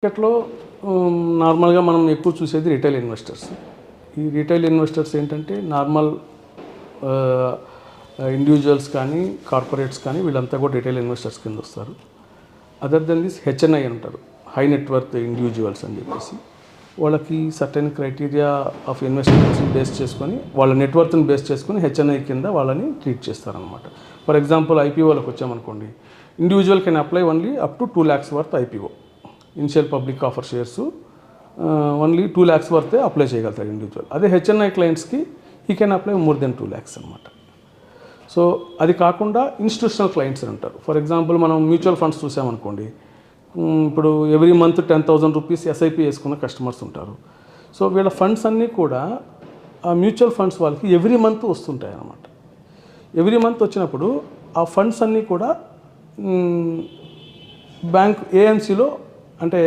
మార్కెట్లో నార్మల్గా మనం ఎక్కువ చూసేది రిటైల్ ఇన్వెస్టర్స్. ఈ రిటైల్ ఇన్వెస్టర్స్ ఏంటంటే నార్మల్ ఇండివిజువల్స్ కానీ కార్పొరేట్స్ కానీ వీళ్ళంతా కూడా రిటైల్ ఇన్వెస్టర్స్ కింద వస్తారు. అదర్ దెన్ దిస్ హెచ్ఎన్ఐ అంటారు, హై నెట్వర్త్ ఇండివిజువల్స్ అని చెప్పేసి. వాళ్ళకి సర్టెన్ క్రైటీరియా ఆఫ్ ఇన్వెస్ట్మెంట్స్ని బేస్ చేసుకొని వాళ్ళ నెట్వర్క్ని బేస్ చేసుకొని హెచ్ఎన్ఐ కింద వాళ్ళని ట్రీట్ చేస్తారనమాట. ఫర్ ఎగ్జాంపుల్ ఐపీఓలకు వచ్చామనుకోండి, individual can apply only up to 2 lakhs worth IPO. Initial public offer shares only 2 lakhs వర్తే అప్లై చేయగలుగుతారు ఇండివిజువల్. అదే హెచ్ఎన్ఐ క్లయింట్స్కి he can apply more than 2 lakhs అనమాట. సో అది కాకుండా ఇన్స్టిట్యూషనల్ క్లయింట్స్ అని ఉంటారు. ఫర్ ఎగ్జాంపుల్ మనం మ్యూచువల్ ఫండ్స్ చూసామనుకోండి, ఇప్పుడు ఎవ్రీ మంత్ 10,000 రూపీస్ ఎస్ఐపి వేసుకున్న కస్టమర్స్ ఉంటారు. సో వీళ్ళ ఫండ్స్ అన్నీ కూడా ఆ మ్యూచువల్ ఫండ్స్ వాళ్ళకి ఎవ్రీ మంత్ వస్తుంటాయి అన్నమాట. ఎవ్రీ మంత్ వచ్చినప్పుడు ఆ ఫండ్స్ అన్నీ కూడా బ్యాంక్ ఏఎంసీలో అంటే